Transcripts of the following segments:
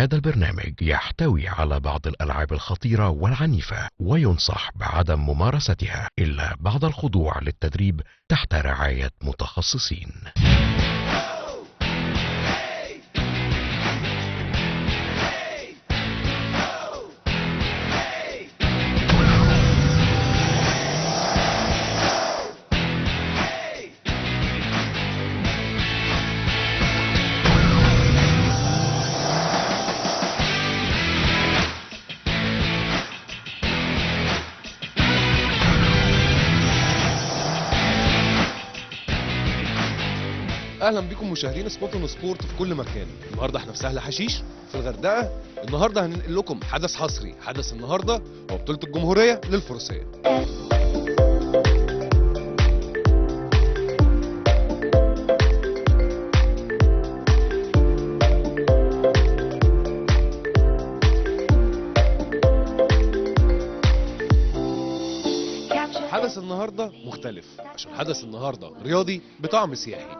هذا البرنامج يحتوي على بعض الألعاب الخطيرة والعنيفة، وينصح بعدم ممارستها إلا بعد الخضوع للتدريب تحت رعاية متخصصين. اهلا بكم مشاهدين سبوت اون سبورت في كل مكان. النهارده احنا في سهل حشيش في الغردقه. النهارده هننقل لكم حدث حصري. حدث النهارده هو بطوله الجمهوريه للفروسيه. حدث النهارده مختلف عشان حدث النهارده رياضي بطعم سياحي.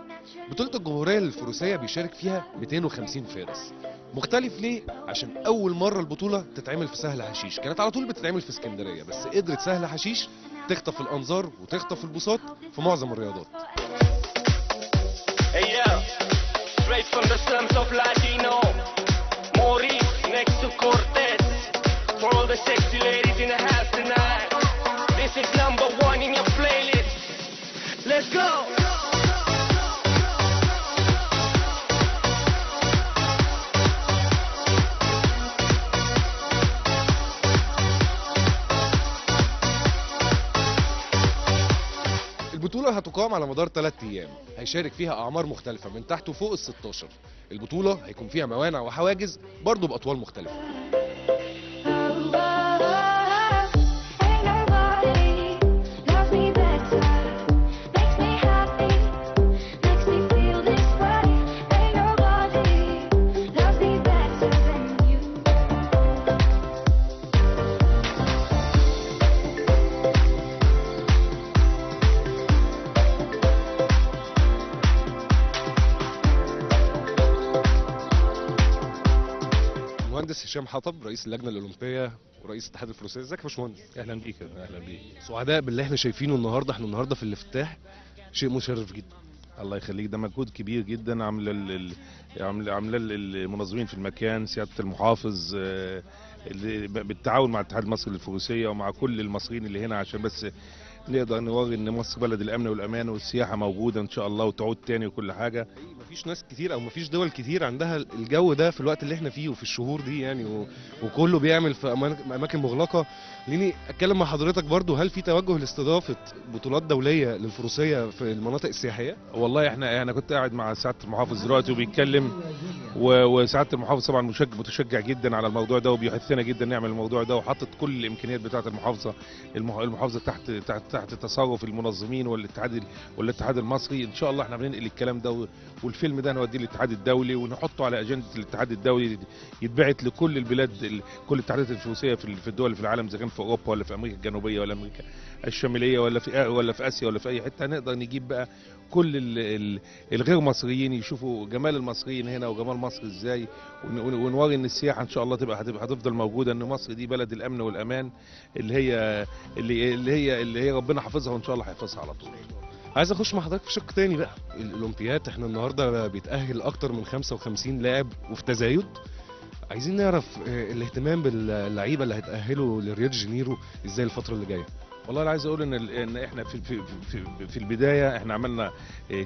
بطولة الجمهورية للفروسية بيشارك فيها 250 فارس. مختلف ليه؟ عشان أول مرة البطولة تتعمل في سهل حشيش، كانت على طول بتتعمل في اسكندرية، بس قدرت سهل حشيش تخطف الأنظار وتخطف البساط في معظم الرياضات. البطولة هتقام على مدار 3 أيام، هيشارك فيها أعمار مختلفة من تحت وفوق ال16. البطولة هيكون فيها موانع وحواجز برضه بأطوال مختلفة. المهندس هشام حطب رئيس اللجنه الاولمبيه ورئيس اتحاد الفروسيه. ازيك يا باشمهندس؟ اهلا بيك. اهلا بيك. سعداء باللي احنا شايفينه النهارده. احنا النهارده في الافتتاح، شيء مشرف جدا. الله يخليك، ده مجهود كبير جدا عامله عامله المنظمين في المكان، سياده المحافظ اللي بالتعاون مع الاتحاد المصري للفروسيه ومع كل المصريين اللي هنا، عشان بس نقدر نوري ان مصر بلد الامن والامان والسياحه موجوده ان شاء الله وتعود تاني وكل حاجه. مفيش ناس كتير او مفيش دول كتير عندها الجو ده في الوقت اللي احنا فيه وفي الشهور دي يعني، وكله بيعمل في اماكن مغلقه. ليني اتكلم مع حضرتك برضو، هل في توجه لاستضافه بطولات دوليه للفروسيه في المناطق السياحيه؟ والله انا كنت قاعد مع سعاده المحافظ دلوقتي وبيتكلم، وسعاده المحافظ طبعا متشجع جدا على الموضوع ده وبيحثنا جدا نعمل الموضوع ده، وحطت كل الامكانيات بتاعه المحافظه تحت تصرف المنظمين والاتحاد المصري. ان شاء الله احنا بننقل الكلام ده والفيلم ده نوديه للاتحاد الدولي ونحطه على اجنده الاتحاد الدولي، يتبعت لكل البلاد، كل الاتحادات الفروسيه في الدول في العالم، اذا كان في اوروبا ولا في امريكا الجنوبيه ولا امريكا الشماليه ولا في اسيا ولا في اي حته. نقدر نجيب بقى كل الغير مصريين يشوفوا جمال المصريين هنا وجمال مصر ازاي، ونوري ان السياحه ان شاء الله هتفضل موجوده، ان مصر دي بلد الامن والامان اللي هي ربنا حافظها وان شاء الله هيحفظها على طول. عايز اخش مع حضرتك في شق تاني بقى، الاولمبياد. احنا النهارده بيتاهل اكتر من 55 لاعب وفي تزايد. عايزين نعرف الاهتمام باللعيبه اللي هيتاهلوا لريو دي جانيرو ازاي الفتره اللي جايه. والله انا عايز اقول ان احنا في البدايه احنا عملنا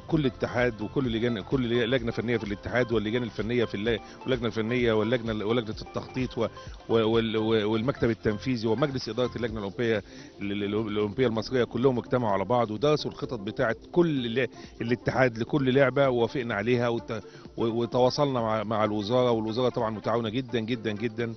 كل اتحاد وكل كل لجنه فنيه في الاتحاد واللجان الفنيه واللجنه الفنيه ولجنه التخطيط والمكتب التنفيذي ومجلس اداره اللجنه الاولمبيه المصريه، كلهم اجتمعوا على بعض ودرسوا الخطط بتاعه كل الاتحاد لكل لعبه ووافقنا عليها وتواصلنا مع الوزاره، والوزاره طبعا متعاونه جدا جدا جدا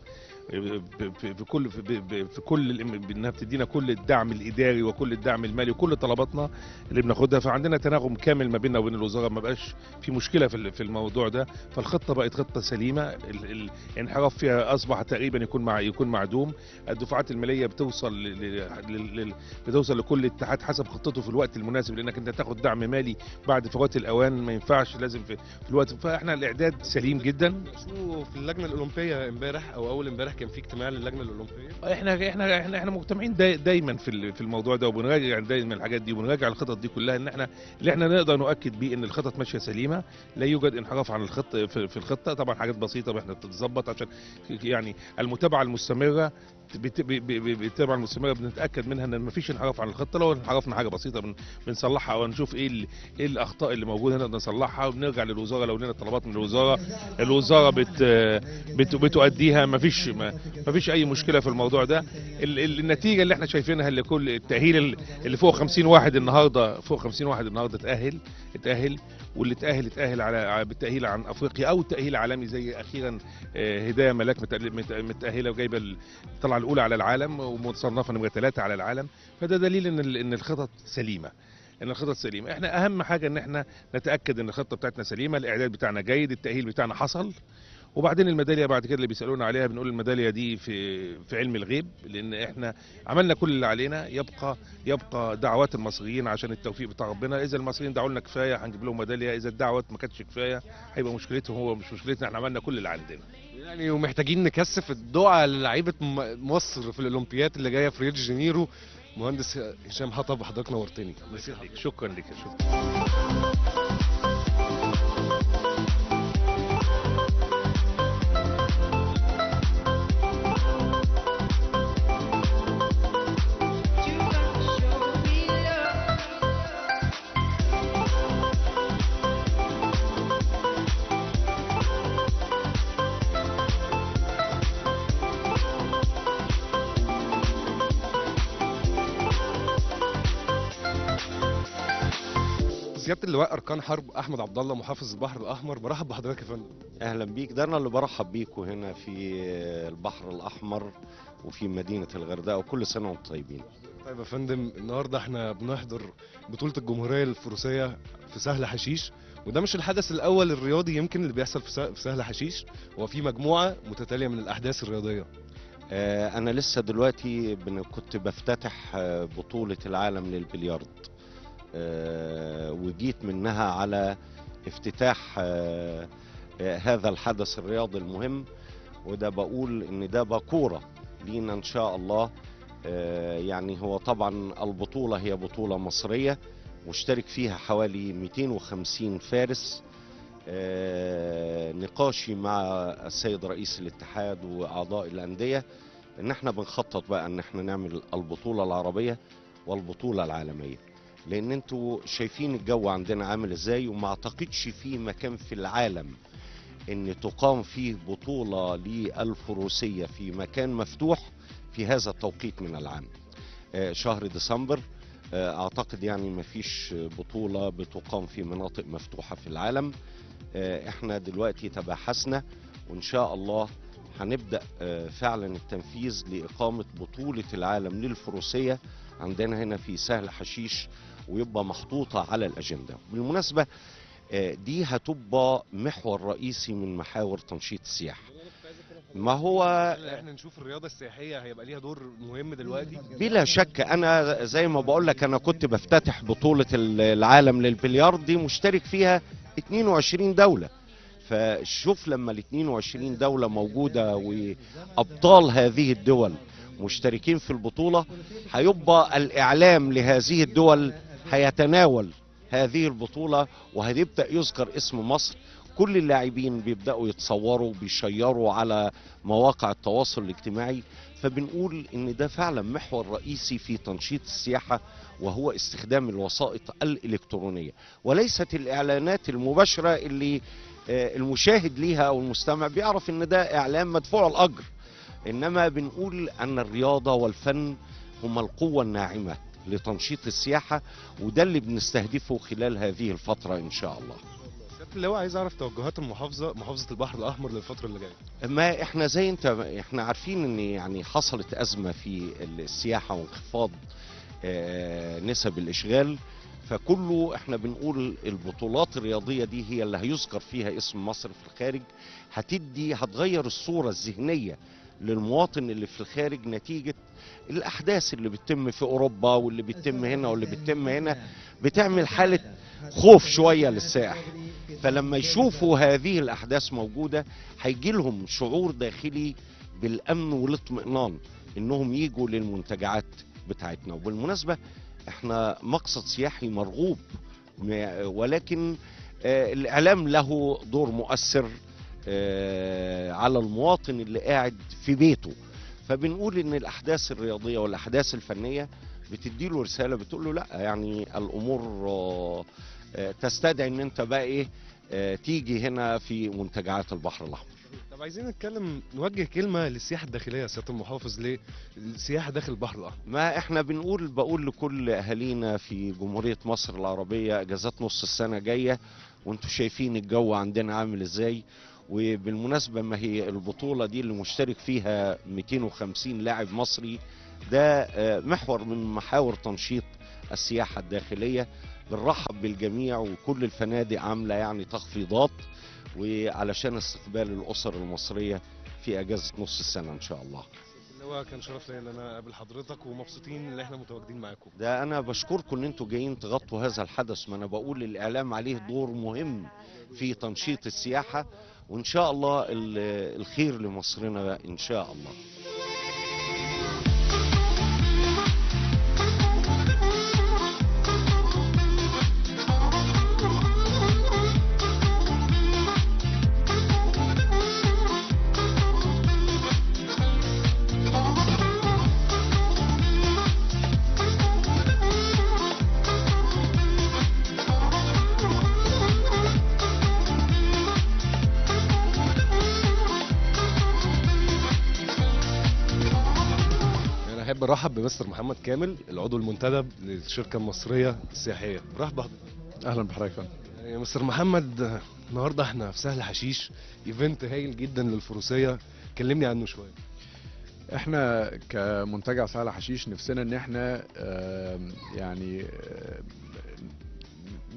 انها بتدينا كل الدعم الاداري وكل الدعم المالي وكل طلباتنا اللي بناخدها، فعندنا تناغم كامل ما بيننا وبين الوزاره، ما بقاش في مشكله في الموضوع ده. فالخطه بقت خطه سليمه، الانحراف فيها اصبح تقريبا يكون معدوم. الدفعات الماليه بتوصل لكل اتحاد حسب خطته في الوقت المناسب، لانك انت تاخد دعم مالي بعد فوات الاوان ما ينفعش، لازم في الوقت. فاحنا الاعداد سليم جدا. شو في اللجنه الاولمبيه امبارح او اول امبارح كان في اجتماع للجنه الاولمبيه؟ احنا مجتمعين دايما في الموضوع ده، وبنراجع دايما الحاجات دي، وبنراجع الخطط دي كلها، ان احنا اللي احنا نقدر نؤكد بيه ان الخطط ماشيه سليمه، لا يوجد انحراف عن الخط في الخطه. طبعا حاجات بسيطه احنا بتتظبط عشان يعني المتابعه المستمره. بالتابعه المستمره بنتاكد منها ان ما فيش انحراف عن الخطه. لو انحرفنا حاجه بسيطه بنصلحها، او نشوف ايه الاخطاء اللي موجوده نقدر نصلحها، وبنرجع للوزاره لو لنا طلبات من الوزاره بتؤديها. ما فيش اي مشكله في الموضوع ده. النتيجه اللي احنا شايفينها اللي كل التاهيل اللي فوق 50 واحد النهارده، اتاهل، واللي اتاهل على بالتاهيل عن افريقيا او التاهيل عالمي، زي اخيرا هدايه ملاك متاهله وجايبه الطلعه الاولى على العالم ومتصنفه نمره 3 على العالم. فده دليل ان الخطط سليمه. احنا اهم حاجه ان احنا نتاكد ان الخطه بتاعتنا سليمه، الاعداد بتاعنا جيد، التاهيل بتاعنا حصل، وبعدين الميداليه بعد كده اللي بيسالونا عليها بنقول الميداليه دي في علم الغيب، لان احنا عملنا كل اللي علينا. يبقى دعوات المصريين عشان التوفيق بتاع ربنا. اذا المصريين دعوا لنا كفايه هنجيب لهم ميداليه، اذا الدعوات ما كانتش كفايه هيبقى مشكلتهم هو مش مشكلتنا. احنا عملنا كل اللي عندنا يعني، ومحتاجين نكثف الدعاء للعيبه مصر في الاولمبياد اللي جايه في ريو دي جانيرو. مهندس هشام حطب، حضرتك نورتني. شكرا لك. سياده اللواء اركان حرب احمد عبد الله، محافظ البحر الاحمر، برحب بحضرتك يا فندم. اهلا بيك. ده انا اللي برحب بيكم هنا في البحر الاحمر وفي مدينه الغردقه، وكل سنه وانتم طيبين. طيب يا فندم، النهارده احنا بنحضر بطوله الجمهوريه الفروسيه في سهل حشيش، وده مش الحدث الاول الرياضي يمكن اللي بيحصل في سهل حشيش، هو في مجموعه متتاليه من الاحداث الرياضيه. انا لسه دلوقتي كنت بفتتح بطوله العالم للبلياردو، وجيت منها على افتتاح هذا الحدث الرياضي المهم، وده بقول ان ده باكوره لينا ان شاء الله. يعني هو طبعا البطوله هي بطوله مصريه، مشترك فيها حوالي 250 فارس. نقاشي مع السيد رئيس الاتحاد واعضاء الانديه ان احنا بنخطط بقى ان احنا نعمل البطوله العربيه والبطوله العالميه، لان انتوا شايفين الجو عندنا عامل ازاي، وما اعتقدش في مكان في العالم ان تقام فيه بطولة للفروسية في مكان مفتوح في هذا التوقيت من العام. شهر ديسمبر اعتقد يعني ما فيش بطولة بتقام في مناطق مفتوحة في العالم. احنا دلوقتي تباحثنا وان شاء الله هنبدأ فعلا التنفيذ لإقامة بطولة العالم للفروسية عندنا هنا في سهل حشيش، ويبقى محطوطة على الأجندة. بالمناسبة دي هتبقى محور رئيسي من محاور تنشيط السياحة. ما هو احنا نشوف الرياضة السياحية هيبقى ليها دور مهم دلوقتي بلا شك. أنا زي ما بقول لك أنا كنت بفتتح بطولة العالم للبلياردو دي، مشترك فيها 22 دولة. فشوف لما ال 22 دولة موجودة وأبطال هذه الدول مشتركين في البطولة، هيبقى الإعلام لهذه الدول هيتناول هذه البطولة وهيبدأ يذكر اسم مصر. كل اللاعبين بيبدأوا يتصوروا بيشيروا على مواقع التواصل الاجتماعي. فبنقول ان ده فعلا محور رئيسي في تنشيط السياحة، وهو استخدام الوسائط الإلكترونية وليست الإعلانات المباشرة اللي المشاهد ليها أو المستمع بيعرف ان ده إعلان مدفوع الأجر. إنما بنقول أن الرياضة والفن هما القوة الناعمة لتنشيط السياحة، وده اللي بنستهدفه خلال هذه الفترة إن شاء الله. اللي هو عايز اعرف توجهات محافظه البحر الاحمر للفتره اللي جايه. ما احنا زي انت احنا عارفين ان يعني حصلت ازمه في السياحه وانخفاض نسب الاشغال، فكله احنا بنقول البطولات الرياضيه دي هي اللي هيذكر فيها اسم مصر في الخارج، هتغير الصوره الذهنيه للمواطن اللي في الخارج نتيجه الاحداث اللي بتتم في اوروبا واللي بتتم هنا واللي بتتم هنا، بتعمل حاله خوف شويه للسائح. فلما يشوفوا هذه الاحداث موجوده هيجي لهم شعور داخلي بالامن والاطمئنان انهم يجوا للمنتجعات بتاعتنا. وبالمناسبه احنا مقصد سياحي مرغوب، ولكن الاعلام له دور مؤثر على المواطن اللي قاعد في بيته. فبنقول ان الاحداث الرياضيه والاحداث الفنيه بتديله رساله بتقول له لا، يعني الامور تستدعي ان انت بقى ايه تيجي هنا في منتجعات البحر الاحمر. طب عايزين نوجه كلمه للسياحه الداخليه يا سياده المحافظ، للسياحه داخل البحر الاحمر. ما احنا بقول لكل اهالينا في جمهوريه مصر العربيه اجازات نص السنه جايه، وانتم شايفين الجو عندنا عامل ازاي. وبالمناسبه ما هي البطوله دي اللي مشترك فيها 250 لاعب مصري، ده محور من محاور تنشيط السياحه الداخليه. بنرحب بالجميع، وكل الفنادق عامله يعني تخفيضات وعلشان استقبال الاسر المصريه في اجازه نص السنه ان شاء الله. اللي هو كان شرف ليا ان انا اقابل حضرتك، ومبسوطين ان احنا متواجدين معاكم. ده انا بشكركم ان انتوا جايين تغطوا هذا الحدث. ما انا بقول الاعلام عليه دور مهم في تنشيط السياحه، وان شاء الله الخير لمصرنا ان شاء الله. احب ارحب بمستر محمد كامل، العضو المنتدب للشركه المصريه السياحيه. برحب بحضرتك. اهلا بحضرتك يا فندم. يا مستر محمد، النهارده احنا في سهل حشيش، ايفنت هايل جدا للفروسيه، كلمني عنه شويه. احنا كمنتجع سهل حشيش نفسنا ان احنا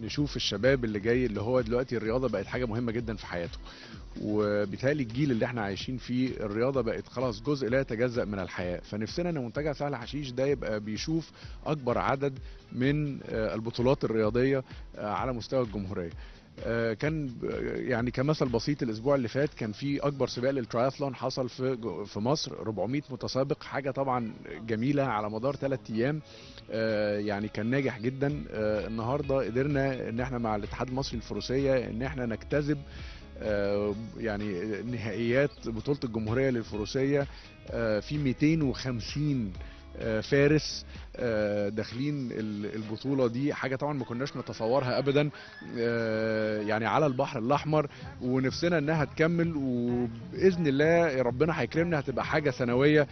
نشوف الشباب اللي جاي، اللي هو دلوقتي الرياضه بقت حاجه مهمه جدا في حياته، وبالتالي الجيل اللي احنا عايشين فيه الرياضه بقت خلاص جزء لا يتجزأ من الحياه. فنفسنا ان منتجع سهل حشيش ده يبقى بيشوف اكبر عدد من البطولات الرياضيه على مستوى الجمهوريه. كان يعني كمثل بسيط، الاسبوع اللي فات كان في اكبر سباق للترايثلون حصل في مصر، 400 متسابق، حاجه طبعا جميله على مدار 3 ايام، يعني كان ناجح جدا. النهارده قدرنا ان احنا مع الاتحاد المصري للفروسيه ان احنا نجتذب يعني نهائيات بطوله الجمهوريه للفروسيه في 250 فارس داخلين البطولة دي، حاجة طبعا ما كناش نتصورها ابدا يعني على البحر الاحمر، ونفسنا انها تكمل، وباذن الله ربنا هيكرمنا هتبقى حاجة سنوية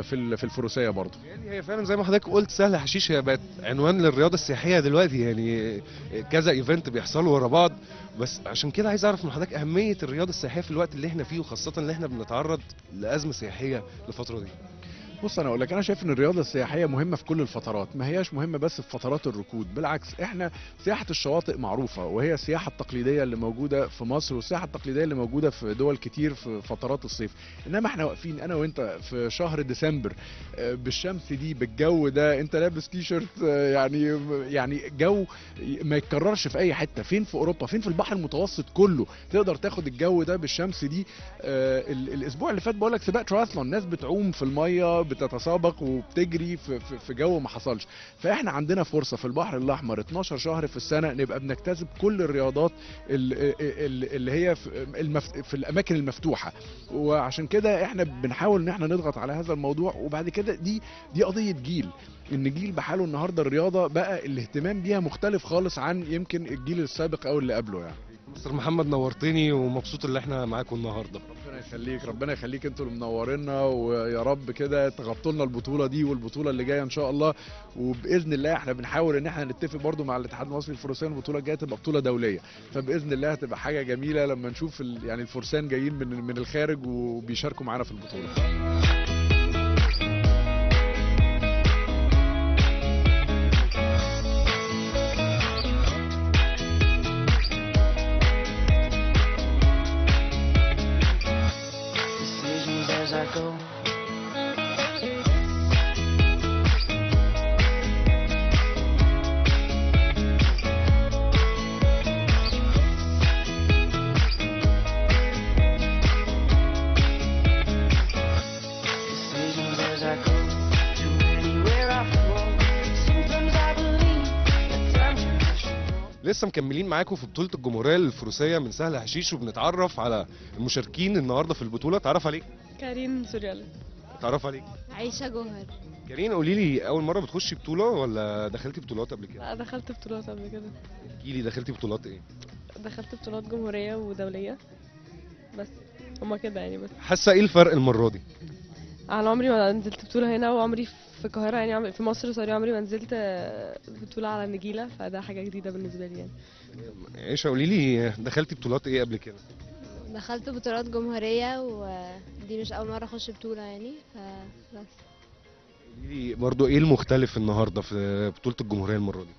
في الفروسية برضو. يعني هي فعلا زي ما حضرتك قلت سهل حشيش هي بقت عنوان للرياضة السياحية دلوقتي، يعني كذا ايفنت بيحصلوا ورا بعض. بس عشان كده عايز اعرف من حضرتك اهمية الرياضة السياحية في الوقت اللي احنا فيه، وخاصة اللي احنا بنتعرض لأزمة سياحية الفترة دي. بص انا اقول لك، انا شايف ان الرياضه السياحيه مهمه في كل الفترات، ما هياش مهمه بس في فترات الركود، بالعكس احنا سياحه الشواطئ معروفه، وهي السياحه التقليديه اللي موجوده في مصر، والسياحه التقليديه اللي موجوده في دول كتير في فترات الصيف. انما احنا واقفين انا وانت في شهر ديسمبر بالشمس دي بالجو ده، انت لابس تي شيرت يعني جو ما يتكررش في اي حته، فين في اوروبا، فين في البحر المتوسط كله تقدر تاخد الجو ده بالشمس دي. الاسبوع اللي فات بقول لك سباق ترايثلون، ناس بتعوم في الميه بتتسابق وبتجري في جو ما حصلش. فاحنا عندنا فرصه في البحر الاحمر 12 شهر في السنه نبقى بنجتذب كل الرياضات اللي هي في الاماكن المفتوحه، وعشان كده احنا بنحاول ان احنا نضغط على هذا الموضوع. وبعد كده دي قضيه جيل، ان جيل بحاله النهارده الرياضه بقى الاهتمام بيها مختلف خالص عن يمكن الجيل السابق او اللي قبله. يعني مستر محمد نورتني، ومبسوط ان احنا معاكم النهارده. ربنا يخليك، ربنا يخليك، انتوا اللي منورينا، ويا رب كده تغطوا لنا البطوله دي والبطوله اللي جايه ان شاء الله. وباذن الله احنا بنحاول ان احنا نتفق برضو مع الاتحاد المصري للفروسيه البطوله الجايه تبقى بطوله دوليه، فباذن الله هتبقى حاجه جميله لما نشوف يعني الفرسان جايين من الخارج وبيشاركوا معانا في البطوله. لسه مكملين معاكم في بطولة الجمهورية للفروسية من سهل حشيش، وبنتعرف على المشاركين النهارده في البطولة. تعرف عليك؟ كارين سوريالي. تعرف عليك؟ عيشة جوهر. كارين، قولي لي، أول مرة بتخشي بطولة ولا دخلتي بطولات قبل كده؟ لا دخلت بطولات قبل كده. احكي لي، دخلتي بطولات إيه؟ دخلت بطولات جمهورية ودولية بس، هما كده يعني. بس حاسة إيه الفرق المرة دي؟ أنا عمري ما نزلت بطولة هنا، وعمري في القاهرة يعني في مصر سوري عمري ما نزلت بطولة على النجيلة، فده حاجة جديدة بالنسبة لي يعني. عيشة، قولي لي دخلتي بطولات إيه قبل كده؟ دخلت بطولات جمهورية، ودي مش أول مرة أخش بطولة يعني، فبس. قولي لي برضه إيه المختلف النهارده في بطولة الجمهورية المرة دي؟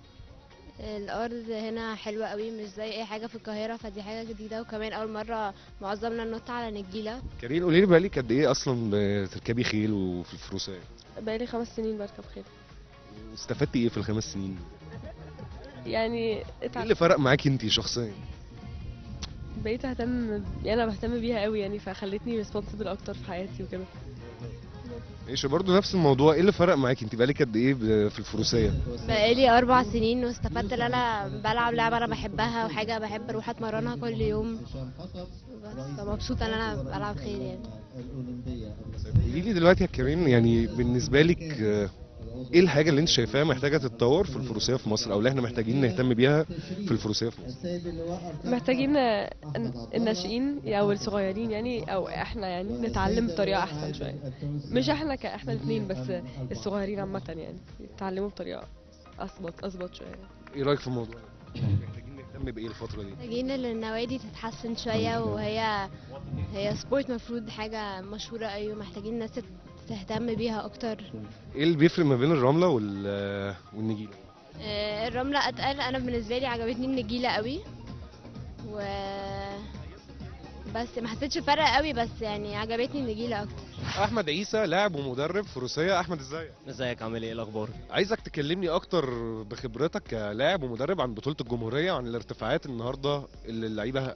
الأرض هنا حلوة قوي، مش زي أي حاجة في القاهرة، فدي حاجة جديدة، وكمان أول مرة معظمنا ننط على نجيلة. كارين، قولي لي بقالك قد إيه أصلا بتركبي خيل وفي الفروسية؟ بقالي 5 سنين بركب خيل. استفدتي إيه في ال5 سنين؟ يعني إيه اللي فرق معاكي أنتي شخصيا؟ بقيت اهتم، يعني انا بهتم بيها قوي يعني، فخلتني ريسبونسبل اكتر في حياتي وكده. ايش برضه نفس الموضوع، ايه اللي فرق معاكي؟ انت بقالك قد ايه في الفروسيه؟ بقالي 4 سنين، واستفدت ان انا بلعب لعبة انا بحبها، وحاجة بحب اروح اتمرنها كل يوم، بس فمبسوطة ان انا بلعب خيل يعني. قولي لي دلوقتي يا كريم، يعني بالنسبه لك ايه الحاجه اللي انت شايفاها محتاجه تتطور في الفروسيه في مصر، او اللي احنا محتاجين نهتم بيها في الفروسيه في مصر؟ محتاجين الناشئين او الصغيرين يعني، او احنا يعني نتعلم بطريقه احسن شويه، مش احنا احنا الاثنين بس، الصغيرين عامه يعني يتعلموا بطريقه اظبط شويه. ايه رايك في الموضوع ده؟ محتاجين نهتم بايه الفتره دي؟ محتاجين ان النوادي تتحسن شوية، هي سبورت مفروض حاجة مشهورة، ايوه محتاجين الناس تهتم بيها اكتر. ايه اللي بيفرق ما بين الرمله والنجيله؟ الرملة اتقل، انا بالنسبة لي عجبتني النجيلة قوي، و بس ما حسيتش فرق قوي، بس يعني عجبتني النجيلة اكتر. احمد عيسى، لاعب ومدرب فروسيه. احمد، ازيك؟ ازيك، عامل ايه الاخبار؟ عايزك تكلمني اكتر بخبرتك كلاعب ومدرب عن بطوله الجمهوريه، وعن الارتفاعات النهارده اللي اللعيبه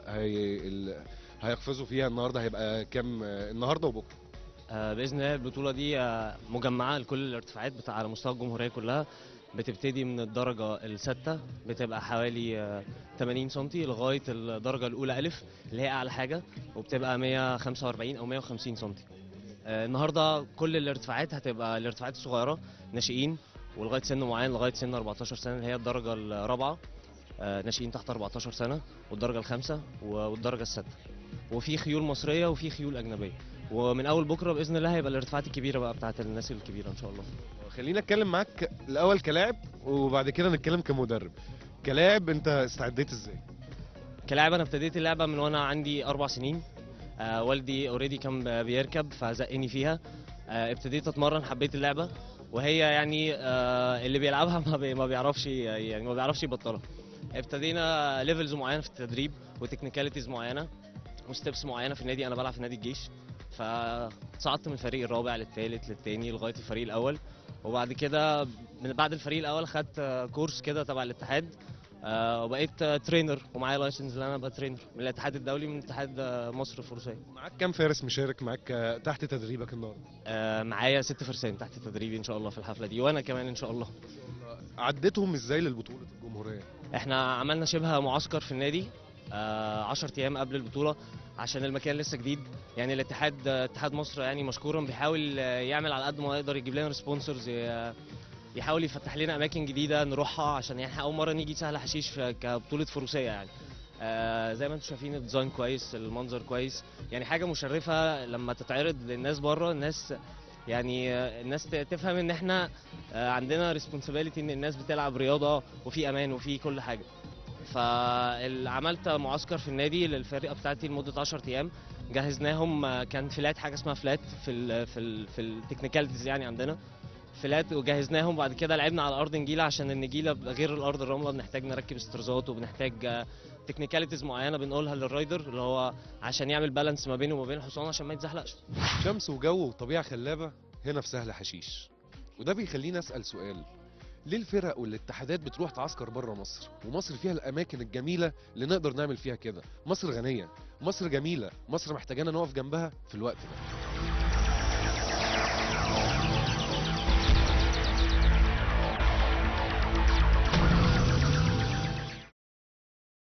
هيقفزوا فيها النهارده. هيبقى كام النهارده وبكره؟ باذن الله البطوله دي مجمعه لكل الارتفاعات على مستوى الجمهوريه كلها. بتبتدي من الدرجه السادسه، بتبقى حوالي 80 سم لغايه الدرجه الاولى الف اللي هي اعلى حاجه، وبتبقى 145 او 150 سم. النهارده كل الارتفاعات هتبقى الارتفاعات الصغيره ناشئين، ولغايه سن معين لغايه سن 14 سنه اللي هي الدرجه الرابعه، ناشئين تحت 14 سنه، والدرجه الخامسه والدرجه السادسه. وفي خيول مصريه وفي خيول اجنبيه، ومن اول بكره باذن الله هيبقى الارتفاعات الكبيره بقى بتاعت الناس الكبيره ان شاء الله. خلينا اتكلم معاك الاول كلاعب، وبعد كده نتكلم كمدرب. كلاعب انت استعديت ازاي؟ كلاعب انا ابتديت اللعبه من وانا عندي 4 سنين. والدي اوريدي كان بيركب فزقني فيها. ابتديت اتمرن، حبيت اللعبه، وهي يعني اللي بيلعبها ما بيعرفش يعني ما بيعرفش يبطلها. ابتدينا ليفلز معينه في التدريب، وتكنيكاليتيز معينه، وستبس معينه في النادي. انا بلعب في نادي الجيش، فصعدت من الفريق الرابع للثالث للثاني لغايه الفريق الاول. وبعد كده من بعد الفريق الاول خدت كورس كده تبع الاتحاد، وبقيت ترينر، ومعايا لايسنس ان انا ابقى ترينر من الاتحاد الدولي، من اتحاد مصر الفروسيه. معاك كام فارس مشارك معاك تحت تدريبك النهارده؟ معايا 6 فرسان تحت تدريبي ان شاء الله في الحفله دي، وانا كمان ان شاء الله. عديتهم ازاي للبطوله الجمهوريه؟ احنا عملنا شبه معسكر في النادي 10 ايام قبل البطوله، عشان المكان لسه جديد. يعني اتحاد مصر يعني مشكورا بيحاول يعمل على قد ما يقدر، يجيب لنا سبونسرز، يحاول يفتح لنا اماكن جديده نروحها، عشان يعني احنا اول مره نيجي سهل حشيش كبطوله فروسيه يعني. زي ما انتم شايفين الديزاين كويس، المنظر كويس، يعني حاجه مشرفه لما تتعرض للناس بره. الناس يعني الناس تفهم ان احنا عندنا ريسبونسابيلتي ان الناس بتلعب رياضه وفي امان وفي كل حاجه. فعملت معسكر في النادي للفرقه بتاعتي لمده 10 ايام، جهزناهم. كان فلات، حاجه اسمها فلات في التكنيكاليتيز يعني عندنا فلات، وجهزناهم. بعد كده لعبنا على ارض نجيله، عشان النجيله غير الارض الرمله بنحتاج نركب استرزات وبنحتاج تكنيكاليتيز معينه بنقولها للرايدر اللي هو عشان يعمل بالانس ما بينه وما بين الحصان عشان ما يتزحلقش. شمس وجو وطبيعة خلابة هنا في سهل حشيش، وده بيخليني أسأل سؤال: ليه الفرق والاتحادات بتروح تعسكر بره مصر؟ ومصر فيها الأماكن الجميلة اللي نقدر نعمل فيها كده. مصر غنية، مصر جميلة، مصر محتاجانا نقف جنبها في الوقت ده.